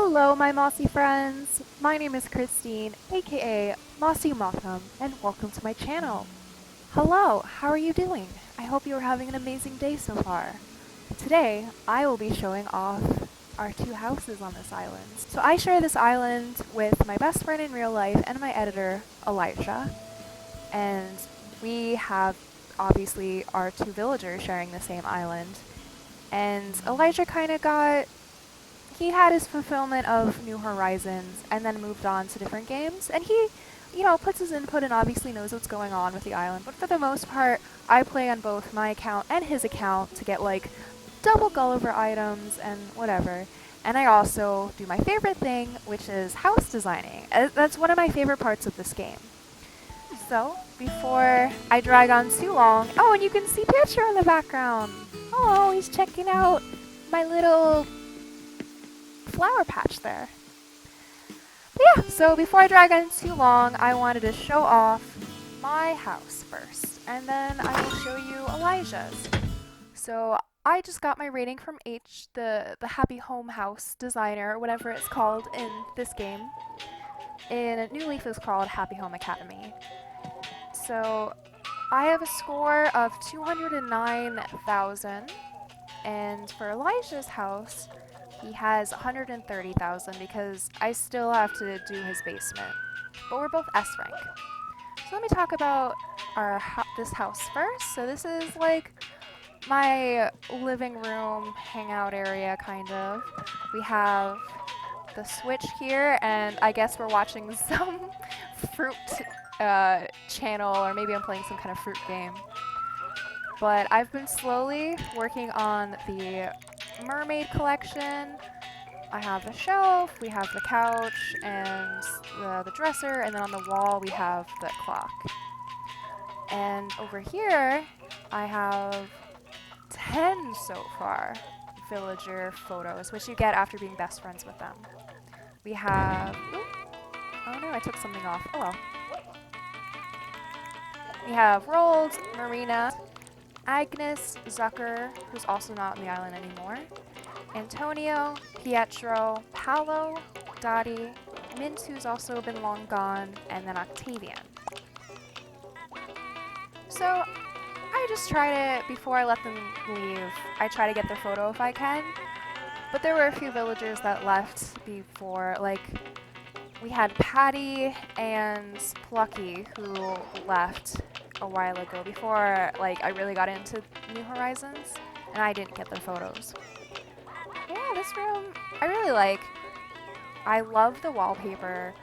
Hello, my mossy friends! My name is Christine, aka Mossy Motham, and welcome to my channel. Hello, how are you doing? I hope you are having an amazing day so far. Today, I will be showing off our two houses on this island. So I share this island with my best friend in real life and my editor, Elijah. And we have, obviously, our two villagers sharing the same island. And Elijah he had his fulfillment of New Horizons and then moved on to different games. And he, puts his input and obviously knows what's going on with the island. But for the most part, I play on both my account and his account to get like double Gulliver items and whatever. And I also do my favorite thing, which is house designing. That's one of my favorite parts of this game. So, before I drag on too long, oh, and you can see Pitcher in the background. Oh, he's checking out my little flower patch there. But yeah, so before I drag on too long, I wanted to show off my house first, and then I will show you Elijah's. So I just got my rating from the Happy Home House designer, whatever it's called in this game. In New Leaf is called Happy Home Academy. So I have a score of 209,000, and for Elijah's house, he has 130,000 because I still have to do his basement. But we're both S rank. So let me talk about this house first. So this is like my living room hangout area, kind of. We have the Switch here, and I guess we're watching some fruit channel, or maybe I'm playing some kind of fruit game. But I've been slowly working on the mermaid collection. I have the shelf, we have the couch, and the dresser, and then on the wall we have the clock. And over here, I have 10 so far villager photos, which you get after being best friends with them. We have... Oh no, I took something off. Oh well. We have Rold, Marina, Agnes, Zucker, who's also not on the island anymore, Antonio, Pietro, Paolo, Dottie, Mint, who's also been long gone, and then Octavian. So I just try to, before I let them leave, I try to get their photo if I can. But there were a few villagers that left before, like we had Patty and Plucky who left a while ago before I really got into New Horizons, and I didn't get their photos. Yeah, this room I really like. I love the wallpaper.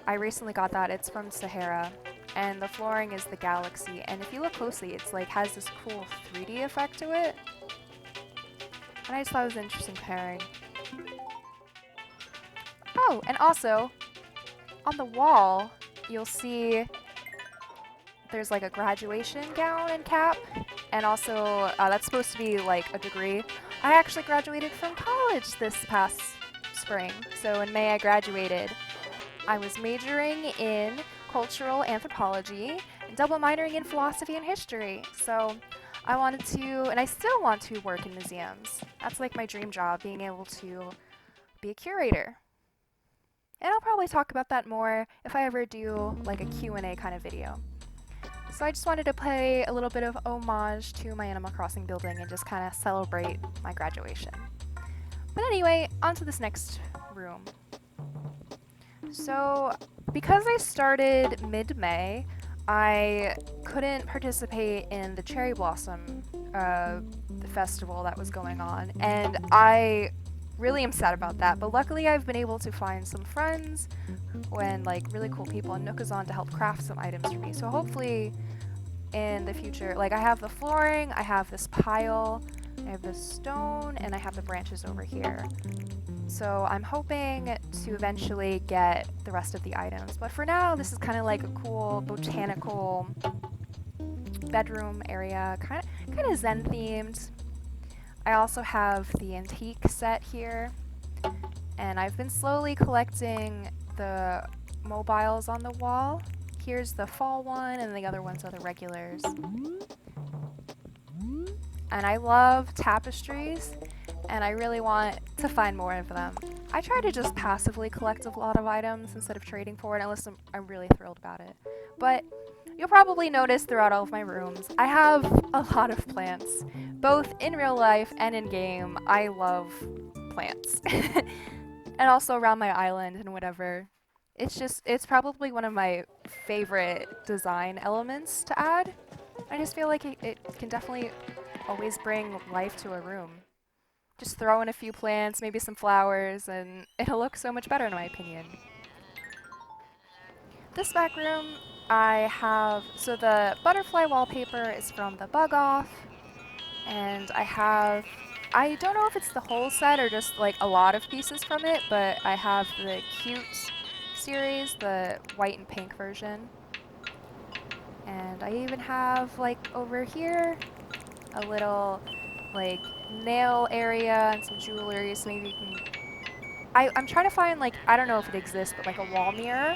I recently got that. It's from Sahara, and the flooring is the galaxy, and if you look closely, it's like has this cool 3D effect to it. And I just thought it was an interesting pairing. Oh, and also on the wall you'll see there's like a graduation gown and cap, and also that's supposed to be like a degree. I actually graduated from college this past spring, so in May I graduated. I was majoring in cultural anthropology and double minoring in philosophy and history, so I wanted to, and I still want to, work in museums. That's like my dream job, being able to be a curator. And I'll probably talk about that more if I ever do like a Q&A kind of video. So I just wanted to pay a little bit of homage to my Animal Crossing building and just kind of celebrate my graduation. But anyway, on to this next room. So because I started mid-May, I couldn't participate in the Cherry Blossom festival that was going on, and I really am sad about that, but luckily I've been able to find some friends and like really cool people in Nookazon to help craft some items for me. So hopefully in the future, like I have the flooring, I have this pile, I have this stone, and I have the branches over here. So I'm hoping to eventually get the rest of the items. But for now, this is kind of like a cool botanical bedroom area, kind of Zen themed. I also have the antique set here, and I've been slowly collecting the mobiles on the wall. Here's the fall one, and the other ones are the regulars. And I love tapestries, and I really want to find more of them. I try to just passively collect a lot of items instead of trading for it unless I'm really thrilled about it. But you'll probably notice throughout all of my rooms, I have a lot of plants. Both in real life and in game, I love plants. And also around my island and whatever. It's probably one of my favorite design elements to add. I just feel like it can definitely always bring life to a room. Just throw in a few plants, maybe some flowers, and it'll look so much better in my opinion. This back room, I have, so the butterfly wallpaper is from the Bug Off, and I don't know if it's the whole set or just like a lot of pieces from it, but I have the Cute series, the white and pink version. And I even have, like, over here, a little, like, nail area and some jewelry, so maybe you can... I'm trying to find, like, I don't know if it exists, but, like, a wall mirror,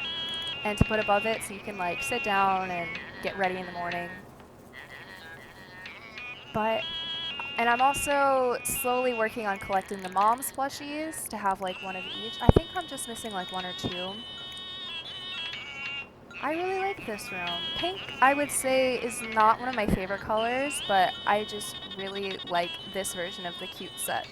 and to put above it so you can, like, sit down and get ready in the morning. And I'm also slowly working on collecting the mom's plushies to have, like, one of each. I think I'm just missing, like, one or two. I really like this room. Pink, I would say, is not one of my favorite colors, but I just really like this version of the Cute set.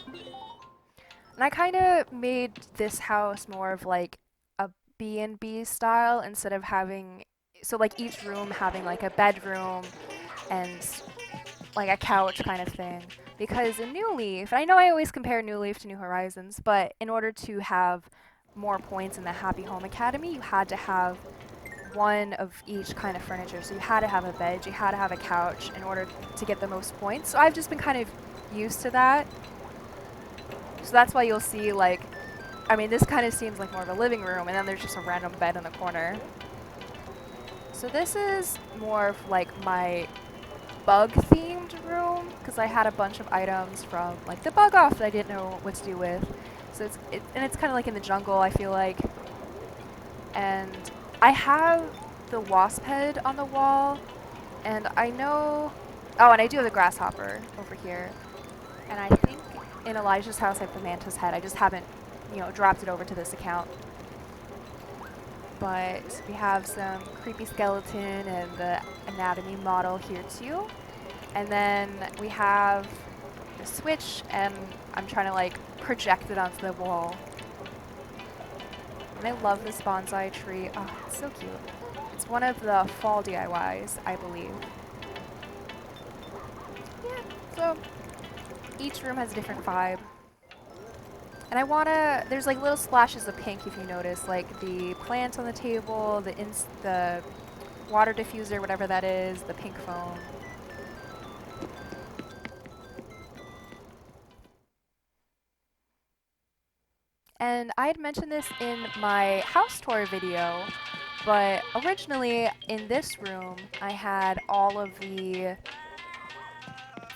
And I kind of made this house more of like a B&B style instead of having, so like each room having like a bedroom and like a couch kind of thing. Because in New Leaf, and I know I always compare New Leaf to New Horizons, but in order to have more points in the Happy Home Academy, you had to have one of each kind of furniture. So you had to have a bed, you had to have a couch in order to get the most points. So I've just been kind of used to that. So that's why you'll see, like, I mean, this kind of seems like more of a living room, and then there's just a random bed in the corner. So this is more of like my bug-themed room, because I had a bunch of items from like the Bug Off that I didn't know what to do with. So it's kind of like in the jungle, I feel like. And I have the wasp head on the wall, and I know... Oh, and I do have the grasshopper over here. And I think in Elijah's house I have the mantis head. I just haven't, you know, dropped it over to this account. But we have some creepy skeleton and the anatomy model here too. And then we have the switch, and I'm trying to like project it onto the wall. And I love this bonsai tree. Oh, it's so cute. It's one of the fall DIYs, I believe. Yeah, so each room has a different vibe. And I wanna, there's like little splashes of pink if you notice, like the plants on the table, the water diffuser, whatever that is, the pink foam. And I had mentioned this in my house tour video, but originally in this room I had all of the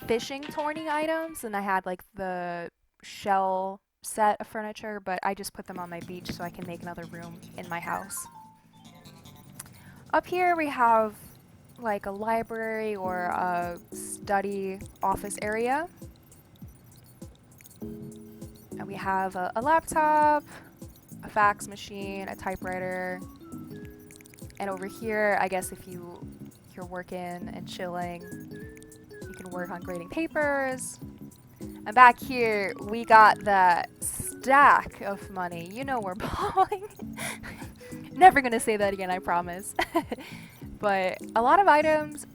fishing tourney items, and I had like the shell set of furniture, but I just put them on my beach so I can make another room in my house. Up here we have like a library or a study office area. And we have a laptop, a fax machine, a typewriter, and over here, I guess if you're working and chilling, you can work on grading papers. And back here, we got that stack of money. You know we're balling. Never gonna say that again, I promise. But a lot of items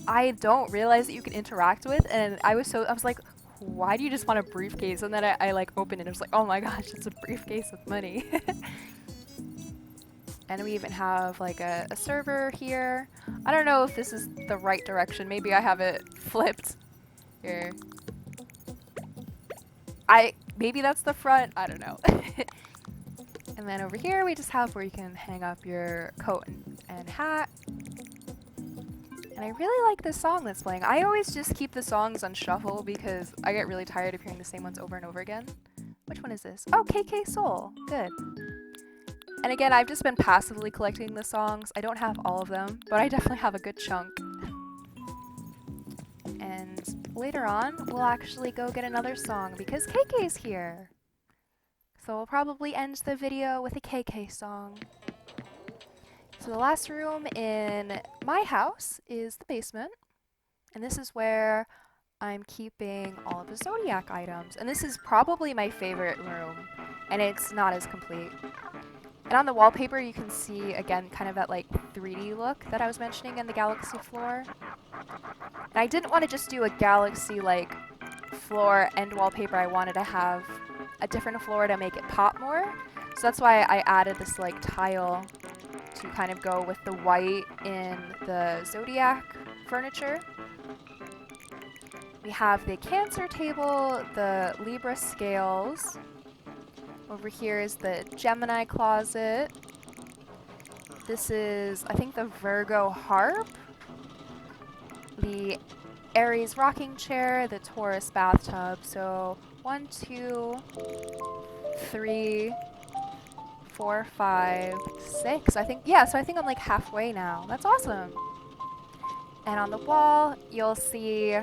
I don't realize that you can interact with, and I was like, why do you just want a briefcase? And then I like opened it and I was like, oh my gosh, it's a briefcase with money. And we even have like a server here. I don't know if this is the right direction. Maybe I have it flipped. Here. Maybe that's the front. I don't know. And then over here we just have where you can hang up your coat and hat. And I really like this song that's playing. I always just keep the songs on shuffle because I get really tired of hearing the same ones over and over again. Which one is this? Oh, KK Soul. Good. And again, I've just been passively collecting the songs. I don't have all of them, but I definitely have a good chunk. And later on, we'll actually go get another song because KK's here. So we'll probably end the video with a KK song. So the last room in my house is the basement, and this is where I'm keeping all of the Zodiac items. And this is probably my favorite room, and it's not as complete. And on the wallpaper you can see, again, kind of that like 3D look that I was mentioning in the Galaxy floor. And I didn't want to just do a Galaxy like floor and wallpaper. I wanted to have a different floor to make it pop more. So that's why I added this like tile to kind of go with the white in the Zodiac furniture. We have the Cancer table, the Libra scales. Over here is the Gemini closet. This is, I think, the Virgo harp, the Aries rocking chair, the Taurus bathtub. So 1, 2, 3, 4, 5, 6. I think, yeah, so I think I'm like halfway now. That's awesome. And on the wall, you'll see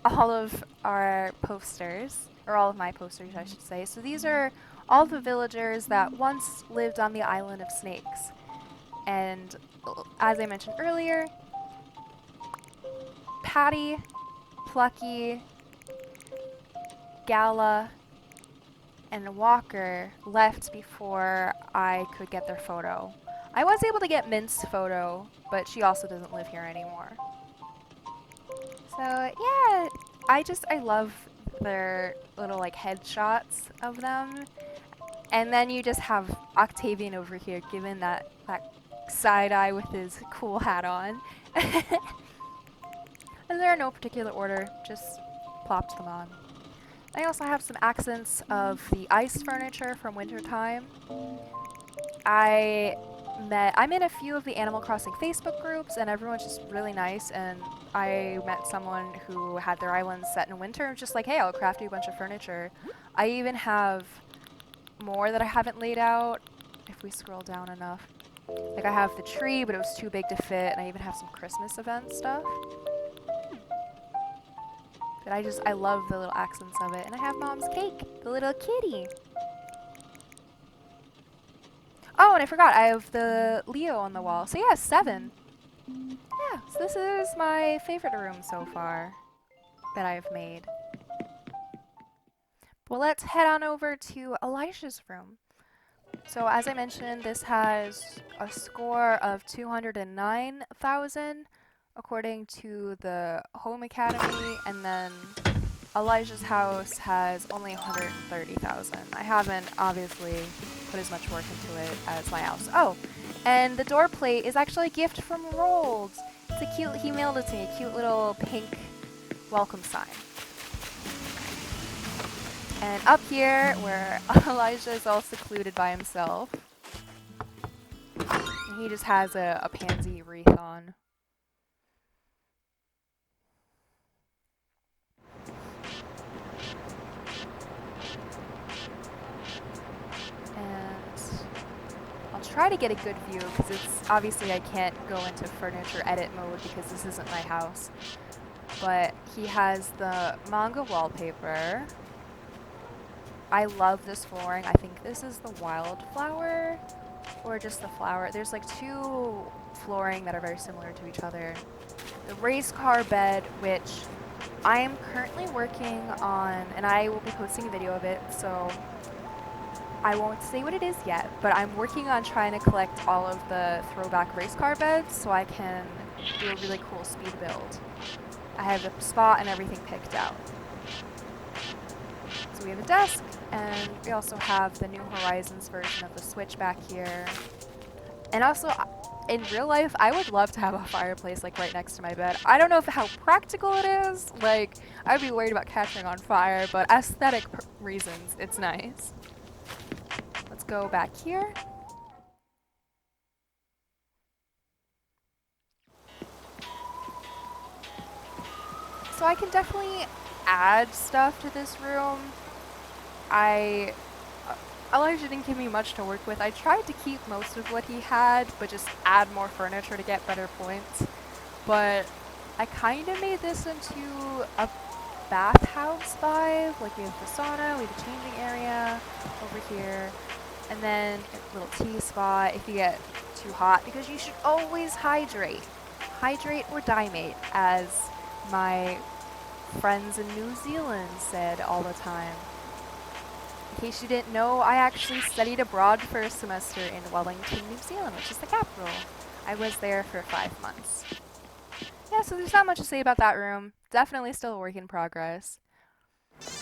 all of our posters, or all of my posters, I should say. So these are all the villagers that once lived on the island of snakes. And as I mentioned earlier, Patty, Plucky, Gala, and Walker left before I could get their photo. I was able to get Mint's photo, but she also doesn't live here anymore. So yeah, I love their little like headshots of them. And then you just have Octavian over here giving that side eye with his cool hat on. And they're in no particular order, just plopped them on. I also have some accents of the ice furniture from wintertime. I'm in a few of the Animal Crossing Facebook groups, and everyone's just really nice, and I met someone who had their island set in winter, and just like, hey, I'll craft you a bunch of furniture. I even have more that I haven't laid out, if we scroll down enough. Like, I have the tree, but it was too big to fit, and I even have some Christmas event stuff. But I love the little accents of it. And I have Mom's cake, the little kitty. Oh, and I forgot, I have the Leo on the wall. So yeah, 7. Yeah, so this is my favorite room so far that I've made. Well, let's head on over to Elijah's room. So as I mentioned, this has a score of 209,000 according to the Home Academy, and then Elijah's house has only 130,000. I haven't obviously put as much work into it as my house. Oh, and the door plate is actually a gift from Rolls. It's a cute, he mailed it to me, a cute little pink welcome sign. And up here, where Elijah is all secluded by himself, and he just has a pansy wreath on. I'll try to get a good view, because it's obviously I can't go into furniture edit mode because this isn't my house. But he has the manga wallpaper. I love this flooring. I think this is the wildflower or just the flower. There's like 2 flooring that are very similar to each other. The race car bed, which I am currently working on, and I will be posting a video of it, so I won't say what it is yet, but I'm working on trying to collect all of the throwback race car beds so I can do a really cool speed build. I have the spot and everything picked out. So we have a desk, and we also have the New Horizons version of the Switch back here. And also, in real life, I would love to have a fireplace like right next to my bed. I don't know how practical it is. Like, I'd be worried about catching on fire, but aesthetic reasons, it's nice. Let's go back here. So I can definitely add stuff to this room. Elijah didn't give me much to work with. I tried to keep most of what he had, but just add more furniture to get better points. But I kind of made this into a bathhouse vibe. Like we have the sauna, we have the changing area over here, and then a little tea spot if you get too hot, because you should always hydrate. Hydrate or die mate, as my friends in New Zealand said all the time. In case you didn't know, I actually studied abroad for a semester in Wellington, New Zealand, which is the capital. I was there for 5 months. Yeah, so there's not much to say about that room. Definitely still a work in progress. Let's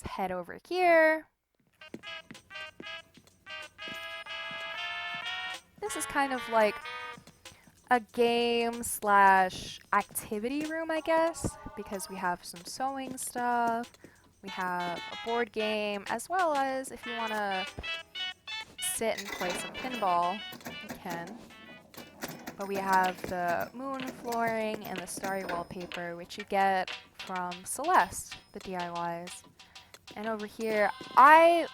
head over here. This is kind of like a game slash activity room, I guess, because we have some sewing stuff, we have a board game, as well as if you want to sit and play some pinball, you can. But we have the moon flooring and the starry wallpaper, which you get from Celeste, the DIYs. And over here, I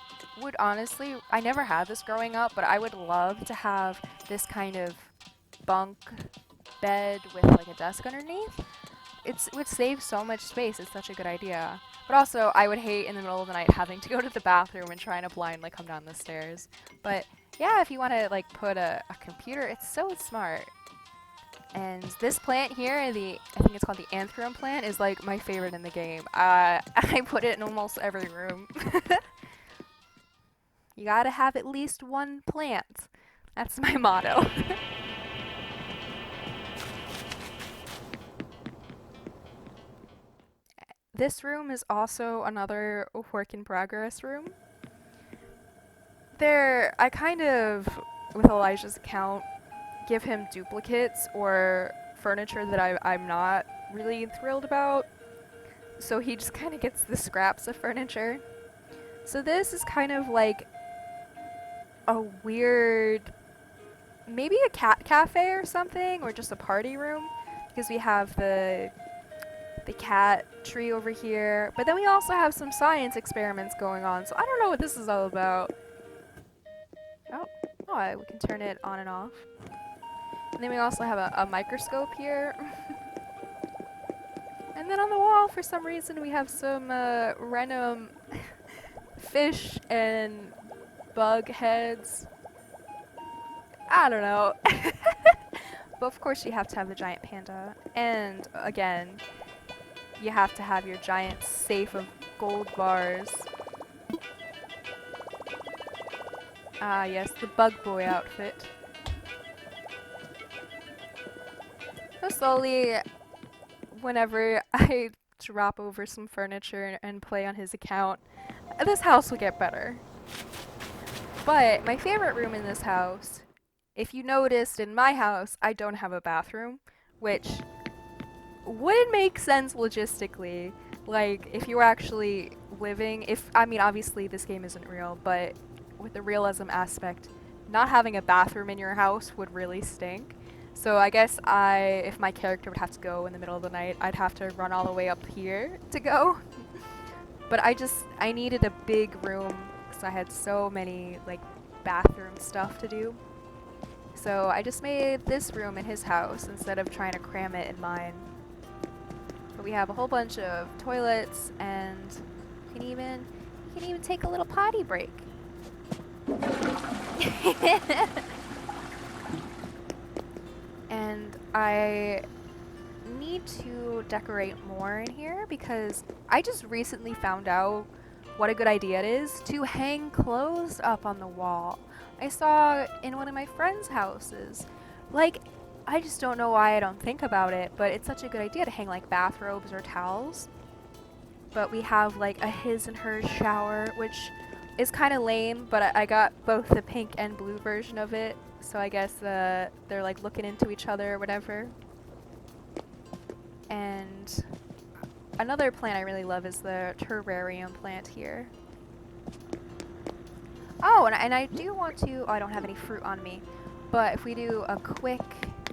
would honestly, I never had this growing up, but I would love to have this kind of bunk bed with like a desk underneath. It would save so much space. It's such a good idea. But also, I would hate in the middle of the night having to go to the bathroom and trying to blindly come down the stairs. But yeah, if you want to like put a computer, it's so smart. And this plant here, I think it's called the Anthurium plant, is like my favorite in the game. I put it in almost every room. You gotta have at least one plant. That's my motto. This room is also another work in progress room. I kind of, with Elijah's account, give him duplicates or furniture that I'm not really thrilled about. So he just kind of gets the scraps of furniture. So this is kind of like a weird, maybe a cat cafe or something, or just a party room, because we have the cat tree over here, but then we also have some science experiments going on, so I don't know what this is all about. Oh, we can turn it on and off. And then we also have a microscope here. And then on the wall, for some reason, we have some random fish and bug heads. I don't know. But of course you have to have the giant panda. And again, you have to have your giant safe of gold bars. Ah yes, the bug boy outfit. So slowly, whenever I drop over some furniture and play on his account, this house will get better. But my favorite room in this house, if you noticed in my house, I don't have a bathroom, which wouldn't make sense logistically. Like, if you were actually living, I mean, obviously this game isn't real, but with the realism aspect, not having a bathroom in your house would really stink. So I guess if my character would have to go in the middle of the night, I'd have to run all the way up here to go. But I needed a big room because I had so many, like, bathroom stuff to do. So I just made this room in his house instead of trying to cram it in mine. But we have a whole bunch of toilets, and you can even take a little potty break. And I need to decorate more in here because I just recently found out what a good idea it is to hang clothes up on the wall. I saw in one of my friends' houses. Like, I just don't know why I don't think about it, but it's such a good idea to hang like bathrobes or towels. But we have like a his and hers shower, which is kind of lame, but I got both the pink and blue version of it, so I guess they're like looking into each other or whatever. And another plant I really love is the terrarium plant here. Oh, and I do want to, I don't have any fruit on me, but if we do a quick,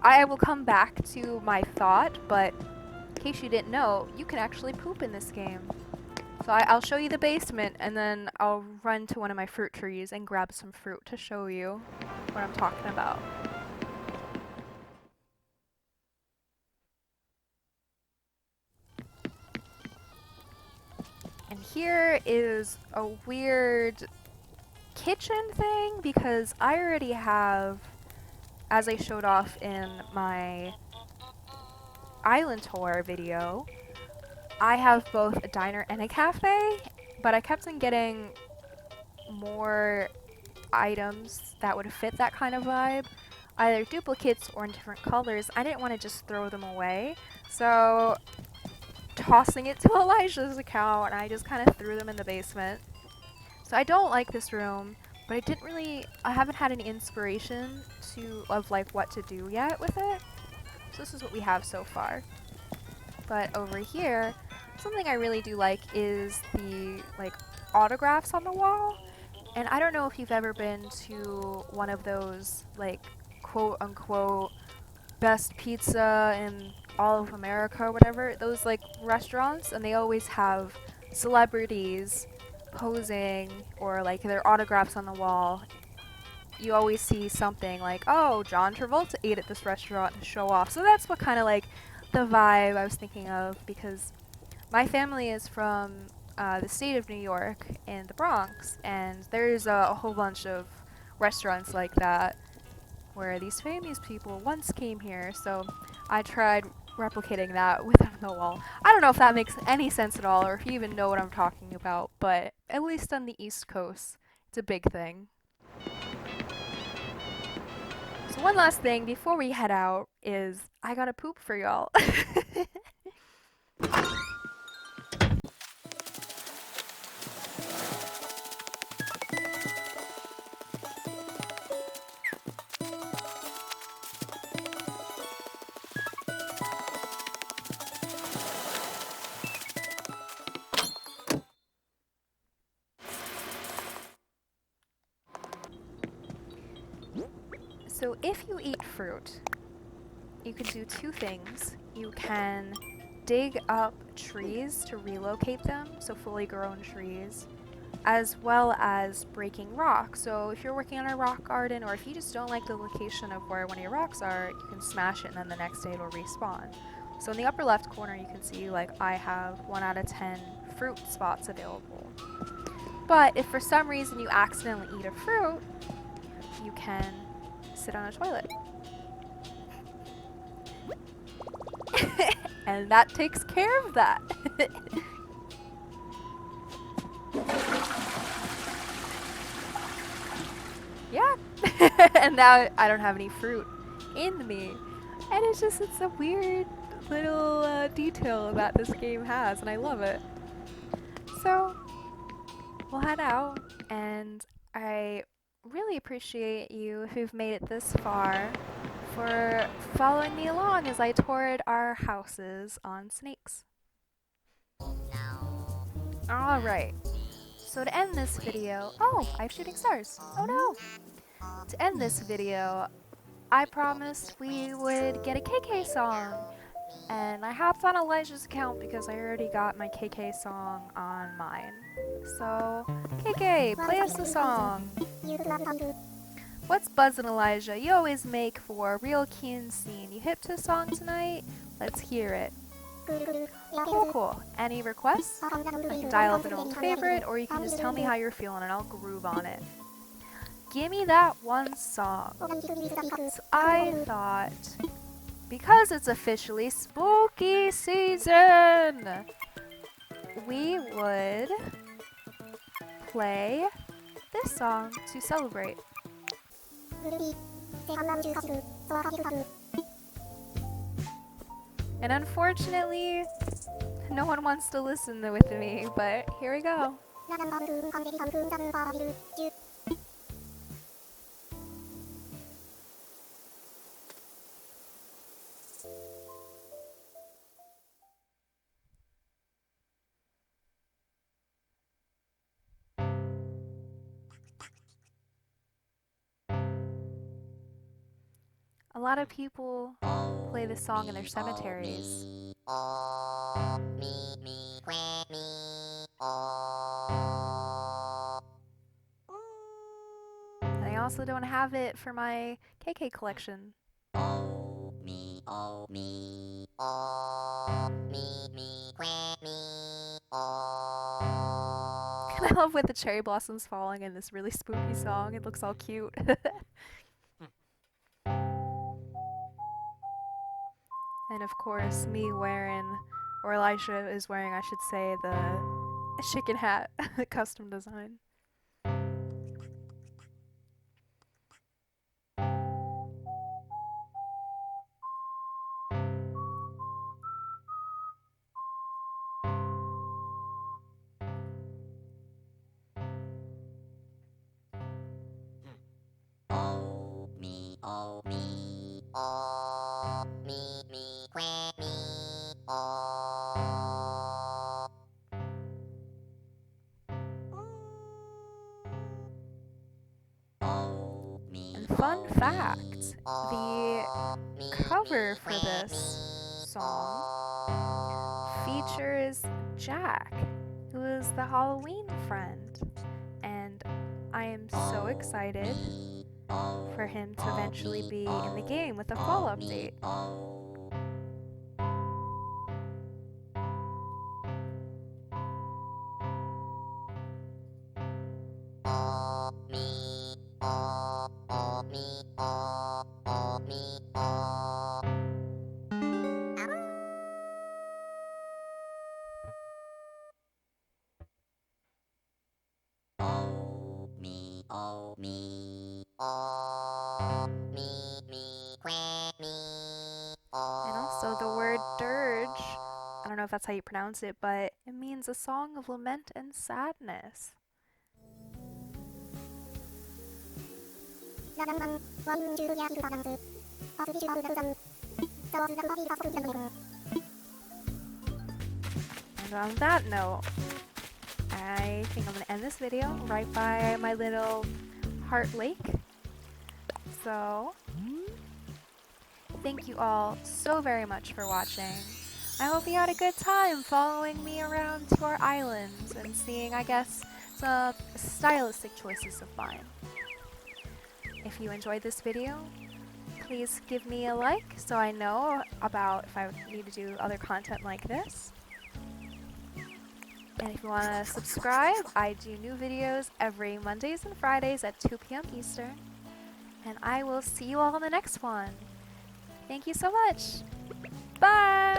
I will come back to my thought, but in case you didn't know, you can actually poop in this game. So I'll show you the basement, and then I'll run to one of my fruit trees and grab some fruit to show you what I'm talking about. here is a weird kitchen thing because I already have, as I showed off in my island tour video, I have both a diner and a cafe, but I kept on getting more items that would fit that kind of vibe, either duplicates or in different colors. I didn't want to just throw them away, so tossing it to Elijah's account, and I just kind of threw them in the basement. So I don't like this room, but I haven't had any inspiration of like what to do yet with it. So this is what we have so far. But over here, something I really do like is the like autographs on the wall. And I don't know if you've ever been to one of those like quote unquote best pizza in all of America or whatever, those like restaurants, and they always have celebrities posing or like their autographs on the wall. You always see something like, oh, John Travolta ate at this restaurant to show off. So that's what kind of like the vibe I was thinking of, because my family is from the state of New York in the Bronx, and there's a whole bunch of restaurants like that where these famous people once came here, so I tried replicating that within the wall. I don't know if that makes any sense at all, or if you even know what I'm talking about, but at least on the East Coast, it's a big thing. So one last thing before we head out is I gotta poop for y'all. So if you eat fruit, you can do two things. You can dig up trees to relocate them, so fully grown trees, as well as breaking rocks. So if you're working on a rock garden, or if you just don't like the location of where one of your rocks are, you can smash it and then the next day it'll respawn. So in the upper left corner you can see like I have 1 out of 10 fruit spots available. But if for some reason you accidentally eat a fruit, you can sit on a toilet. And that takes care of that. Yeah. And now I don't have any fruit in me. And it's a weird little detail that this game has, and I love it. So, we'll head out, and I really appreciate you who've made it this far for following me along as I toured our houses on Snakes. Alright, so to end this video, oh, I have shooting stars. Oh no! To end this video, I promised we would get a KK song, and I hopped on Elijah's account because I already got my KK song on mine. So, KK, play us a song. What's buzzin', Elijah? You always make for a real keen scene. You hip to a song tonight? Let's hear it. Cool. Any requests? I can dial up an old favorite, or you can just tell me how you're feeling and I'll groove on it. Gimme that one song. So I thought, because it's officially spooky season, we would play this song to celebrate. And unfortunately, no one wants to listen with me, but here we go. A lot of people play this song in their cemeteries. And I also don't have it for my KK collection. I love with the cherry blossoms falling in this really spooky song. It looks all cute. And of course, me wearing, or Elisha is wearing, I should say, the chicken hat custom design. Oh me, oh me, oh me, quack me, oh. Oh me, And fun oh fact, me, the oh me, cover for quack this me, song oh. features Jack, who is the Halloween friend. And I am so excited for him to eventually be in the game with a fall update. Oh me, quack me, And also the word dirge, I don't know if that's how you pronounce it, but it means a song of lament and sadness. And on that note, I think I'm going to end this video right by my little heart lake. So, thank you all so very much for watching. I hope you had a good time following me around to our islands and seeing, I guess, some stylistic choices of mine. If you enjoyed this video, please give me a like so I know about if I need to do other content like this. And if you want to subscribe, I do new videos every Mondays and Fridays at 2 p.m. Eastern. And I will see you all in the next one. Thank you so much. Bye!